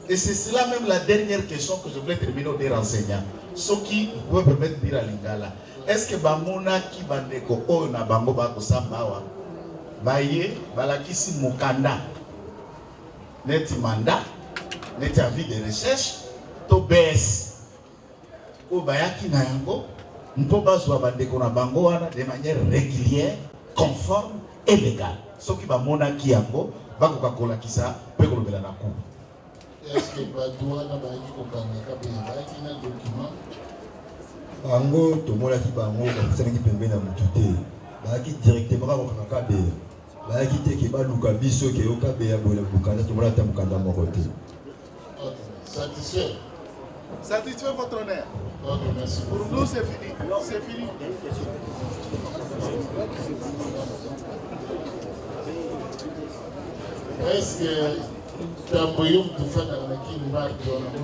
K: Et c'est cela même la dernière question que je voulais terminer au des renseignants. Ce qui vous peut permettre de dire à Lingala. Est-ce que Bamona qui bandeko o na bango bako sambawa baye balakisi mukanda neti mandat neti avis de recherche to bes o bayaki na yango mpo bazwa bandeko na bango wana de manière régulière, conforme et légale. Ce qui bamona ki yango bako kakola kisa pe kolobela na cour.
F: Est-ce que Badouana va être un document?
N: Bango, tout le monde qui bango, ça qui peut venir à m'écouter. Baki directement au Kakabe. Baki te qui va Luka Biso qui est au Kabe à Bola Bukanda, tout le monde a Mukanda mon côté.
F: Satisfait.
J: Satisfait votre honneur.
F: Ok, merci.
J: Pour nous, c'est fini. C'est fini.
F: Est-ce que Tamboyou de faire dans la qui nous marque,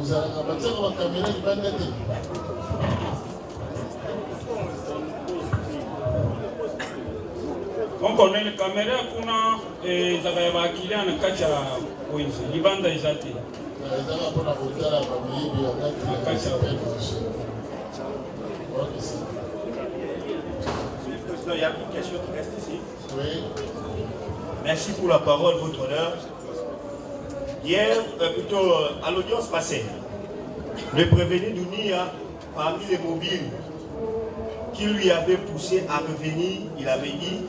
F: nous allons abattre la caméra du bandit.
M: On connaît les caméras qu'on a et ça va évacuer en cas de oui, les bandes des athées.
Q: Il y a une question qui reste ici.
F: Oui.
Q: Merci pour la parole, votre honneur. Hier, plutôt à l'audience passée, le prévenu Dounia, parmi les mobiles qui lui avaient poussé à revenir, il avait dit,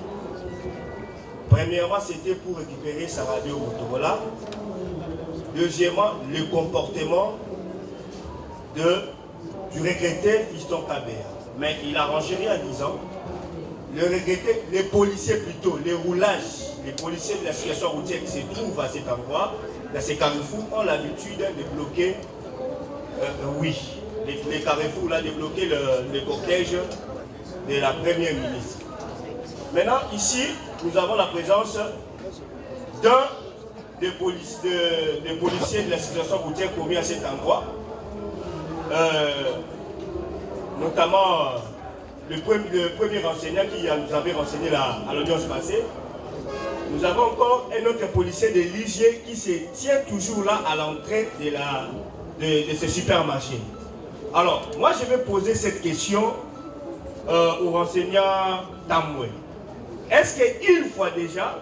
Q: premièrement, c'était pour récupérer sa radio Motorola. Deuxièmement, le comportement du regretté Fiston Kabea. Mais il a rangé rien en disant, le regretté, les policiers plutôt, les roulages, les policiers de la situation routière qui se trouvent à cet endroit, dans ces carrefours, ont l'habitude de bloquer, oui, les carrefours là, de bloquer le cortège de la première ministre. Maintenant, ici, nous avons la présence d'un des policiers de la situation routière commis à cet endroit, notamment le premier enseignant qui nous avait renseigné à l'audience passée. Nous avons encore un autre policier de Ligier qui se tient toujours là à l'entrée de ce supermarché. Alors, moi je vais poser cette question au renseignant Tamoué. Est-ce qu'une fois déjà,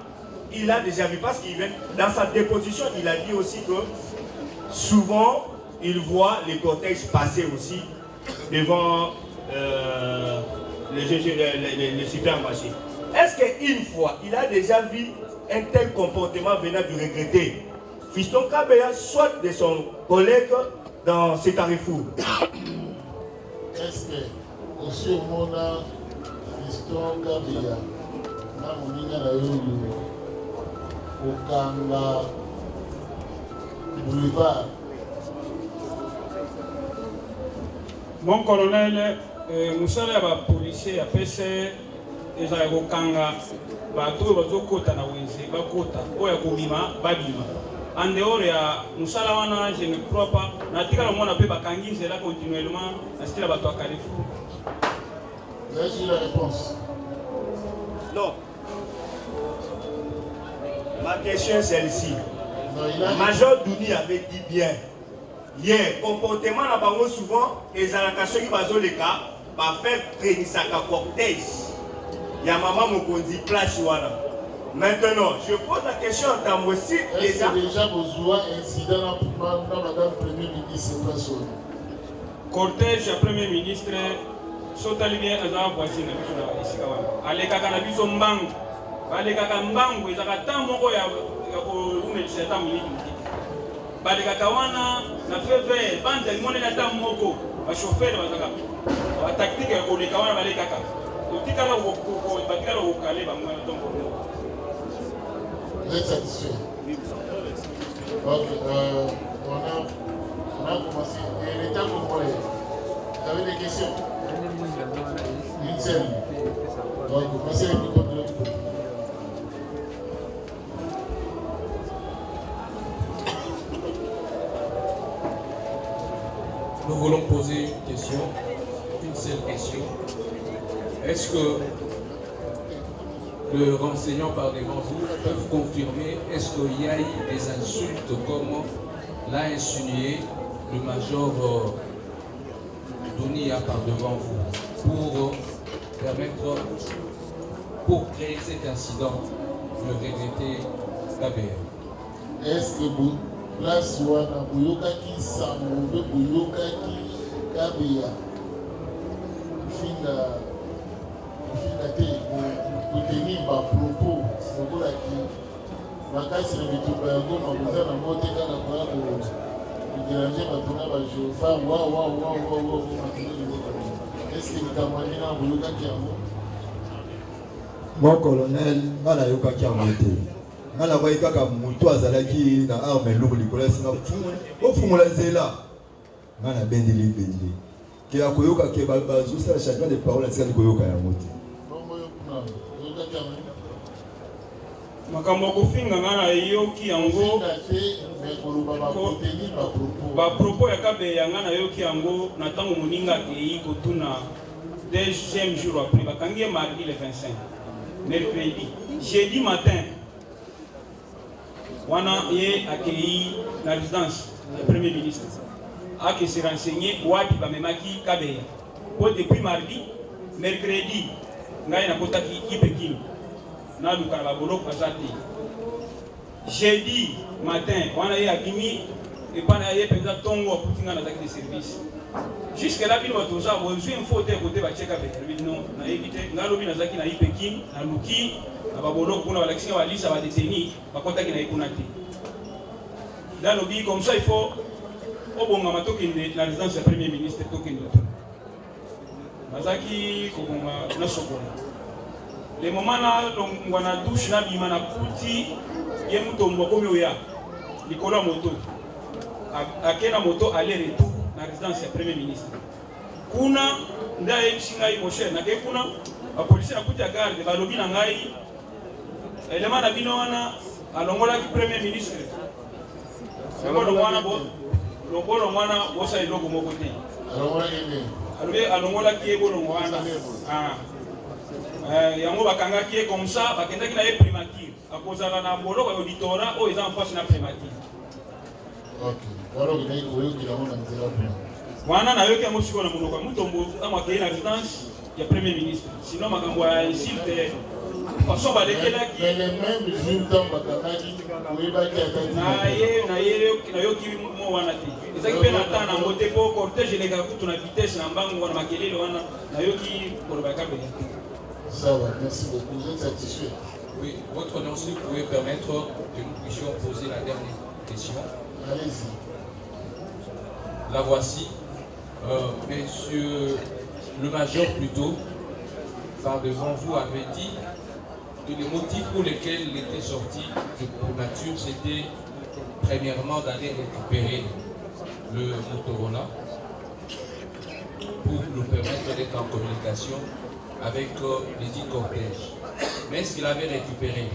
Q: il a déjà vu, parce qu'il vient dans sa déposition, il a dit aussi que souvent, il voit les cortèges passer aussi devant les supermarchés. Est-ce qu'une fois, il a déjà vu un tel comportement venant du regretté Fiston Kabea, soit de son collègue dans ces carrefours?
F: Est-ce que aussi Mona Fiston Kabea na moninga na yulu okanga boulevard?
M: Mon colonel, musala ya policier apese ezala kokanga bato oyo bazokota na wenze bakota oyo ya komima babima en dehors ya musala wana je ne crois pas natikala mwana mpe bakangi nzela continuellement na style bato ya Carrefour.
F: Vous avez la réponse?
Q: Non. Ma question est celle-ci. Major Douni avait dit bien.
T: Yeah, comportement na bango souvent et zalakation qui bazo les cas va faire traîner sa cortège. Ya maman mokonzi place wana. Maintenant, je pose la question en termes aussi
F: déjà besoin incident dans madame premier ministre place wana.
M: Cortège premier ministre sotali bien azaba voici na biso na isika wana. Alekaka na biso mbangu. Alekaka mbangu ezaka temps moko ya ko umelisa temps minute. Balekaka wana na feve bande limone na temps moko ba chauffeur bazaka ba tactique ya koleka wana balekaka. Otikala ko batikala ko kale ba mwa donc
F: vous êtes satisfait? Ok, on a commencé. Et l'État congolais, vous avez des questions? Une seule. Donc, vous passez les micros de l'autre côté.
U: Nous voulons poser une question, une seule question. Est-ce que le renseignant par devant vous peut confirmer, est-ce qu'il y a eu des insultes comme l'a insinué le major Dunia par devant vous pour créer cet incident, le regretté KBR?
F: Est-ce que vous, place wana buyokaki sango buyokaki KBR finda tenir ma propos qui makasi na bitumba yango mabuza na mote kaka kwa déranger batuna ba jofa wa est-ce que nikamwani na buyokaki yango?
N: Mon colonel ngana yokaki yango te ngana boyi kaka mutu azalaki na arme lourd likolo sina ofungula nzela ngana bendeli ke akoyoka ke bazosala chacun des paroles asikali koyoka yango te.
M: makambo kofinga ngana yoki yango ba propos ya KBR ngana yoki yango na tango moninga akei kotuna deuxième jour après bakangi mardi le 25 mercredi jeudi matin wana ye akei na résidence du premier ministre a se renseigner wapi bamemaki KBR po depuis mardi mercredi ngai nakotaki ipekino na luka na baboloko aza te jeudi matin wana ye abimi epana ye mpenza ntongo akuti ngai nazaki de service jusque là bino bato oza bozwi info te kote batieka beterbi non nayebi te ngai alobi nazalaki na ipekin naluki na baboloko kuna balakisi nga balisa badeteni bakotaki na ye kuna te ngai alobi comme ça il faut obongama tokende na résidence ya premier ministre tokende to nazalaki kobonga na sokola le moment na longwa na douche na bima na kuti ye mutombo komi oya likolo ya moto akena moto aller retour na résidence ya premier ministre kuna nda yebisi ngai mosher nake kuna bapolisi na kuti ya garde balobi na ngai elema na bino wana alongolaki premier ministre longolo mwana bosa eloko moko te alongolaki ye bolongo wana yango bakangaki ye comme ça bakendaki na ye primature akozala na boloko ya auditorat oyo eza en face na primature wana nayoki yango sikoyo na monoko ya mutombo ntango akei na résidence ya premier ministre sinon makambo ya insulte façon balekelaki nayoki mo wana te ezaki mpe na temps nango te mpo cortège elekaka kutu na vitesse na mbangu wana makelele wana nayoki koloba kabela te.
F: Ça va, merci beaucoup. Vous êtes satisfait?
U: Oui, votre honneur, si vous pouvez permettre que nous puissions poser la dernière question.
F: Allez-y.
U: La voici. Monsieur le major, plutôt, par devant vous, avait dit que les motifs pour lesquels il était sorti de primature, c'était premièrement d'aller récupérer le Motorola pour nous permettre d'être en communication avec les dix cortèges. Mais est-ce qu'il avait récupéré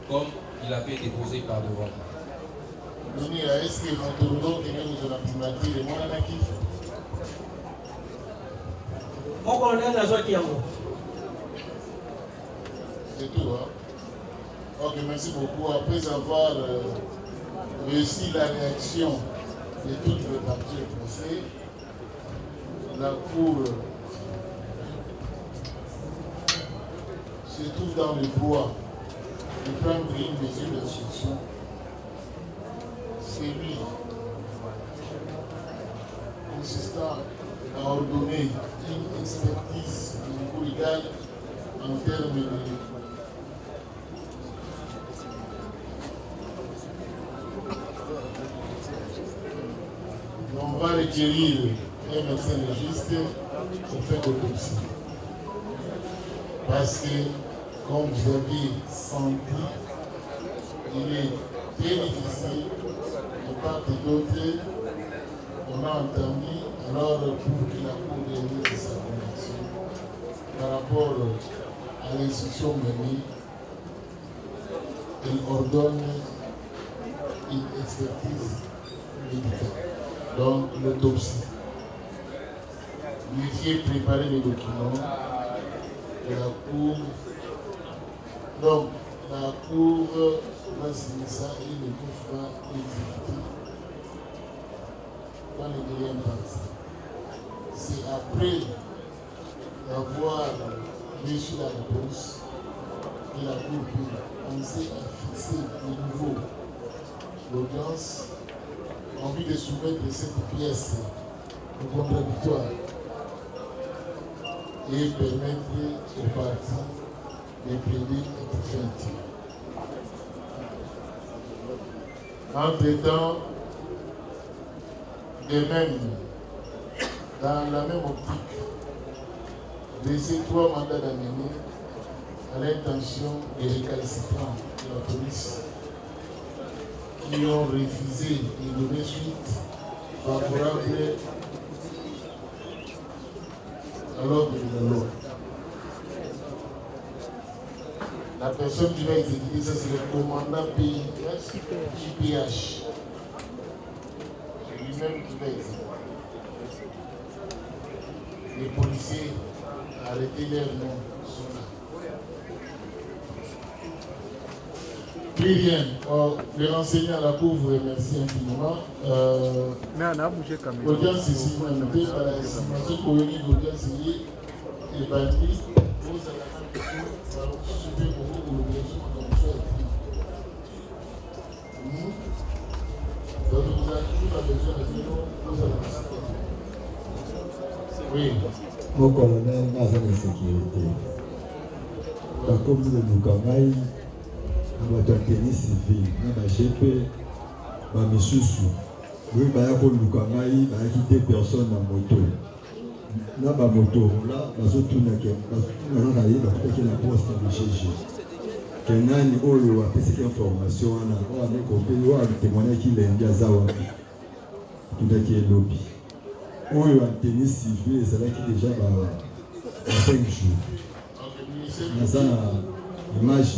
U: comme il avait déposé par devant?
F: Est-ce que Motorola qui est dans la primature et moi là qui?
P: Mon colonel Nazwa Kiambo.
F: C'est tout, hein? Ok, merci beaucoup. Après avoir réussi la réaction de toutes les parties au procès, la Cour se trouve dans le droit de prendre une mesure d'instruction. C'est lui consistant à ordonner une expertise au niveau légal en termes de on va requérir un médecin légiste pour faire l'autopsie. Parce que, comme vous avez senti, il est très difficile de part et d'autre. On a entendu alors pour que la Cour réunisse sa conviction par rapport à l'instruction menée, elle ordonne une expertise médicale. Donc l'autopsie. Vérifier, préparer les documents de la Cour. Donc la Cour va signer ça et le Cour va exécuter dans les délais impartis. C'est après avoir reçu la réponse que la Cour peut penser à fixer de nouveau l'audience en vue de soumettre cette pièce au contradictoire et permettre aux parties de plaider et de faire. Entre-temps, de même, dans la même optique, de ces 3 mandats d'amener à l'intention des récalcitrants de la police qui ont refusé de donner suite favorable à l'ordre de la loi. La personne qui va exécuter ça, c'est le commandant JPH. C'est lui-même qui va exécuter. Les policiers arrêtez leur nom. Plus rien. Les renseignants à la Cour vous remercie infiniment. L'audience ici, vous invitez par la estimation colonie d'audience ici et bandit. Vous avez la question, vous suivez beaucoup de l'obligation comme ça. Donc vous avez toujours la besoin de nous, vous avez la oui.
N: Mon colonel n'a pas de sécurité. Par contre, le Moukamai, on va tenir civil, on va GP, on va Missoussou. Oui, il y a quitté personne en moto. Là, ma moto, là, on va tourner la poste de GG. Kenan, on va faire cette information, on va mettre on va témoigner qu'il est un Zawa. Tout est qui est lobby. On va tenir civil, c'est là qui déjà va 5 jours. Dans une image,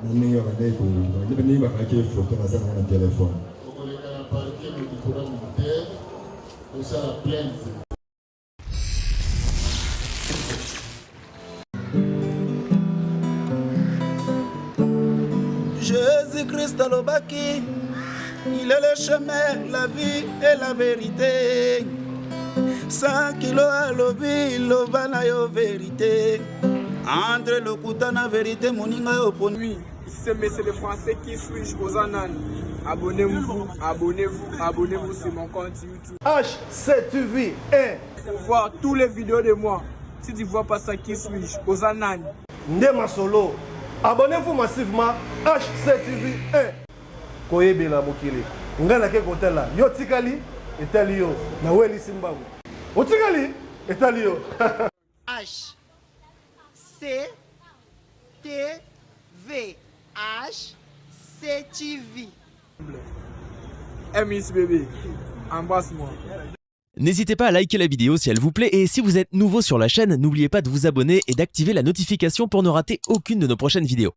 N: on meilleur année pour nous va faire photo dans un téléphone.
A: Jésus-Christ alobaki, il est le chemin, la vie et la vérité. 100 kilos alobi, lobana yo vérité. Entre le Koutana vérité, moninga yo poni.
B: Oui, c'est monsieur le Français qui suis Ozanan. Abonnez-vous, abonnez-vous, abonnez-vous sur mon compte YouTube.
C: HCTV1.
B: Pour voir toutes les vidéos de moi. Si tu vois pas ça, qui suis Ozanan.
C: Ndema Solo. Abonnez-vous massivement. HCTV1. Koyebe la mokili. Ngana ke kotela. Yo tikali etali yo. Na weli simbabu. Otikali etali yo.
D: H C T V H C TV.
B: Miss bébé, embrasse-moi.
E: N'hésitez pas à liker la vidéo si elle vous plaît et si vous êtes nouveau sur la chaîne, n'oubliez pas de vous abonner et d'activer la notification pour ne rater aucune de nos prochaines vidéos.